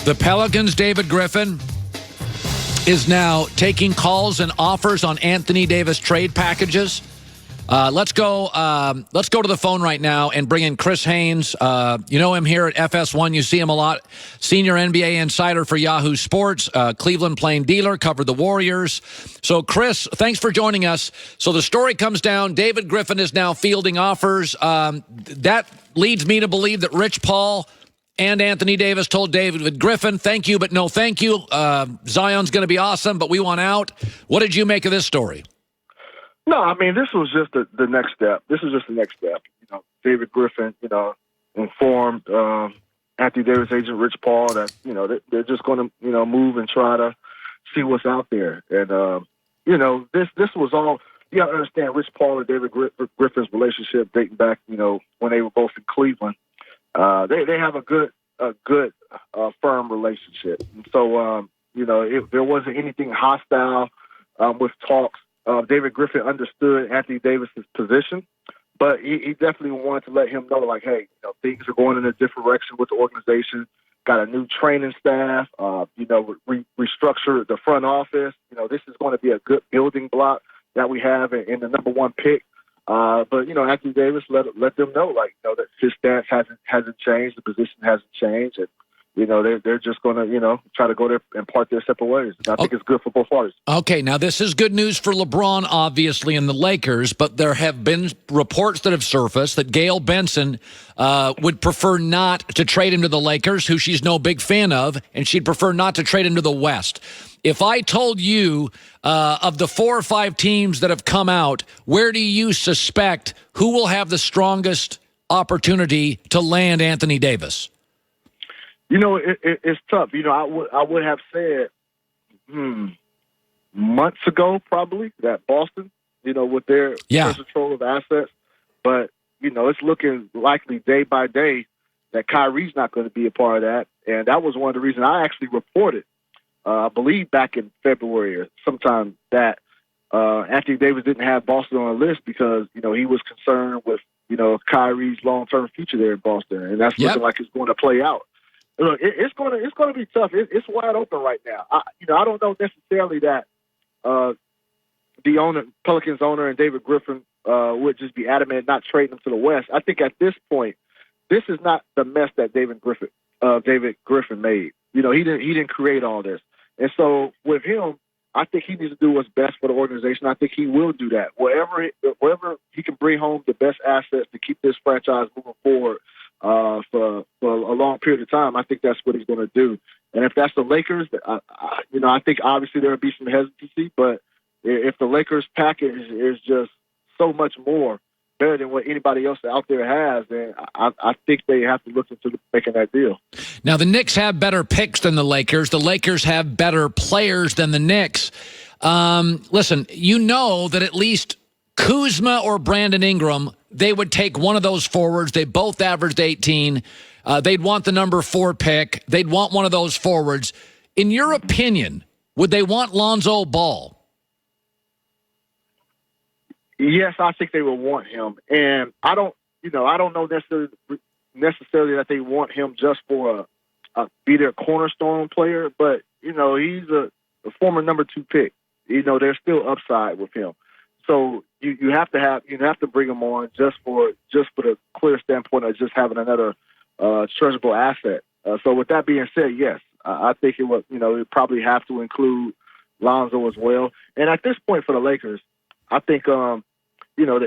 The Pelicans' David Griffin is now taking calls and offers on Anthony Davis trade packages. Let's go to the phone right now and bring in Chris Haynes. You know him here at FS1. You see him a lot. Senior NBA insider for Yahoo Sports, Cleveland Plain dealer, covered the Warriors. So, Chris, thanks for joining us. So the story comes down. David Griffin is now fielding offers. That leads me to believe that Rich Paul and Anthony Davis told David Griffin, thank you, but no thank you. Zion's going to be awesome, but we want out. What did you make of this story? No, I mean, this was just the next step. This is just the next step. You know, David Griffin, informed Anthony Davis agent Rich Paul that, they're just going to, move and try to see what's out there. And, this was all, you got to understand Rich Paul and David Griffin's relationship dating back, when they were both in Cleveland. They have a good firm relationship. And so, if there wasn't anything hostile with talks, David Griffin understood Anthony Davis's position, but he definitely wanted to let him know, like, hey, things are going in a different direction with the organization. Got a new training staff. Restructured the front office. This is going to be a good building block that we have in the number one pick. But Anthony Davis let them know, that his stance hasn't changed, the position hasn't changed, and they're just going to try to go there and part their separate ways. And I think it's good for both parties. Okay, now this is good news for LeBron, obviously, and the Lakers, but there have been reports that have surfaced that Gail Benson would prefer not to trade him to the Lakers, who she's no big fan of, and she'd prefer not to trade him to the West. If I told you of the 4 or 5 teams that have come out, where do you suspect who will have the strongest opportunity to land Anthony Davis? It's tough. I would have said months ago probably that Boston, with their control of assets. But, it's looking likely day by day that Kyrie's not going to be a part of that. And that was one of the reasons I actually reported, I believe back in February or sometime, that Anthony Davis didn't have Boston on the list because, he was concerned with, Kyrie's long-term future there in Boston. And that's looking like it's going to play out. Look, it's going to be tough. It's wide open right now. I don't know necessarily that the owner, Pelicans owner, and David Griffin would just be adamant not trading them to the West. I think at this point, this is not the mess that David Griffin made. He didn't create all this, and so with him, I think he needs to do what's best for the organization. I think he will do that. Wherever he can bring home the best assets to keep this franchise moving forward. For a long period of time, I think that's what he's going to do. And if that's the Lakers, I think obviously there will be some hesitancy. But if the Lakers package is just so much more better than what anybody else out there has, then I think they have to look into making that deal. Now, the Knicks have better picks than the Lakers. The Lakers have better players than the Knicks. Listen, that at least Kuzma or Brandon Ingram, they would take one of those forwards. They both averaged 18. They'd want the number 4 pick. They'd want one of those forwards. In your opinion, would they want Lonzo Ball? Yes, I think they would want him. And I don't know necessarily that they want him just for be their cornerstone player, but he's a former number 2 pick. There's still upside with him. So you have to bring him on just for the clear standpoint of just having another treasurable asset. So with that being said, yes, I think it would it'd probably have to include Lonzo as well. And at this point for the Lakers, I think that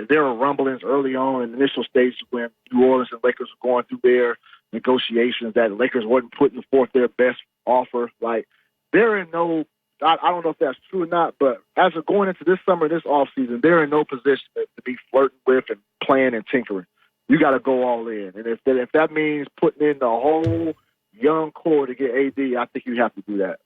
there were rumblings early on in the initial stages when New Orleans and Lakers were going through their negotiations that the Lakers wasn't putting forth their best offer. Like they're in no. I don't know if that's true or not, but as we're going into this summer, this offseason, they're in no position to be flirting with and playing and tinkering. You got to go all in. And if that means putting in the whole young core to get AD, I think you have to do that.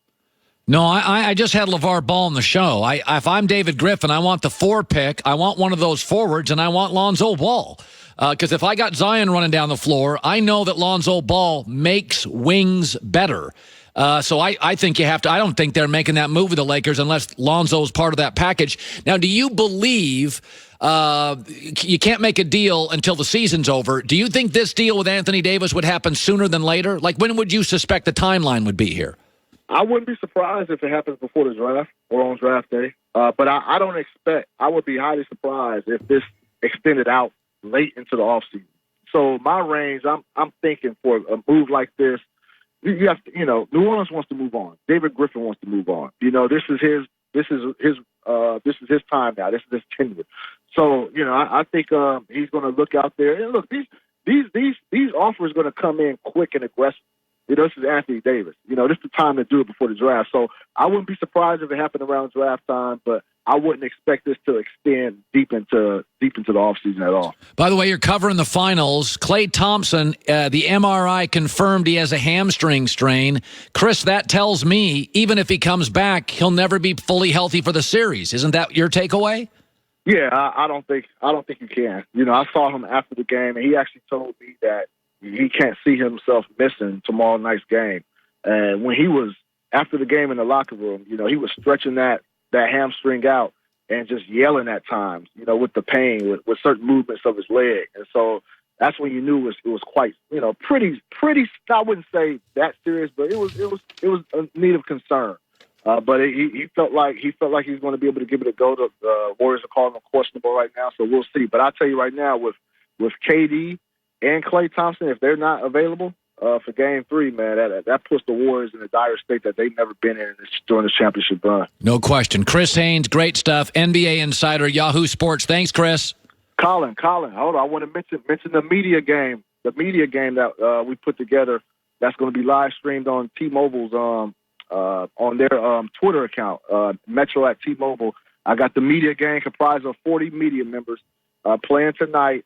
No, I just had LeVar Ball on the show. If I'm David Griffin, I want the 4 pick. I want one of those forwards, and I want Lonzo Ball. Because if I got Zion running down the floor, I know that Lonzo Ball makes wings better. So I think you have to. I don't think they're making that move with the Lakers unless Lonzo's part of that package. Now, do you believe you can't make a deal until the season's over? Do you think this deal with Anthony Davis would happen sooner than later? Like, when would you suspect the timeline would be here? I wouldn't be surprised if it happens before the draft or on draft day. But I don't expect. I would be highly surprised if this extended out late into the offseason. So my range, I'm thinking for a move like this, you have to, New Orleans wants to move on. David Griffin wants to move on. This is his time now. This is his tenure. So, I think he's going to look out there. And look, these offers are going to come in quick and aggressive. This is Anthony Davis. This is the time to do it before the draft. So I wouldn't be surprised if it happened around draft time, but I wouldn't expect this to extend deep into the offseason at all. By the way, you're covering the finals. Klay Thompson, the MRI confirmed he has a hamstring strain. Chris, that tells me even if he comes back, he'll never be fully healthy for the series. Isn't that your takeaway? Yeah, I don't think you can. I saw him after the game, and he actually told me that he can't see himself missing tomorrow night's game. And when he was after the game in the locker room, he was stretching that hamstring out and just yelling at times, with the pain, with certain movements of his leg. And so that's when you knew it was quite, pretty. I wouldn't say that serious, but it was a need of concern. But he felt like he's going to be able to give it a go. The Warriors are calling him questionable right now, so we'll see. But I'll tell you right now, with KD and Klay Thompson, if they're not available for Game 3, man, that puts the Warriors in a dire state that they've never been in during this championship run. No question. Chris Haynes, great stuff. NBA Insider, Yahoo Sports. Thanks, Chris. Colin, hold on. I want to mention the media game. The media game that we put together. That's going to be live streamed on T-Mobile's on their Twitter account, Metro at T-Mobile. I got the media game comprised of 40 media members playing tonight.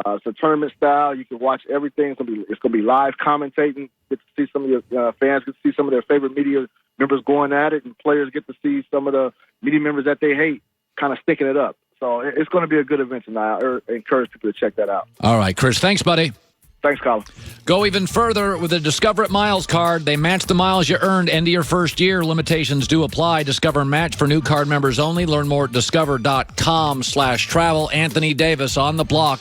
It's a tournament style. You can watch everything. It's going to be live commentating. Get to see some of your fans get to see some of their favorite media members going at it, and players get to see some of the media members that they hate kind of sticking it up. So it's going to be a good event tonight. I encourage people to check that out. All right, Chris. Thanks, buddy. Thanks, Colin. Go even further with the Discover It Miles card. They match the miles you earned end of your first year. Limitations do apply. Discover Match for new card members only. Learn more at discover.com/travel. Anthony Davis on the block.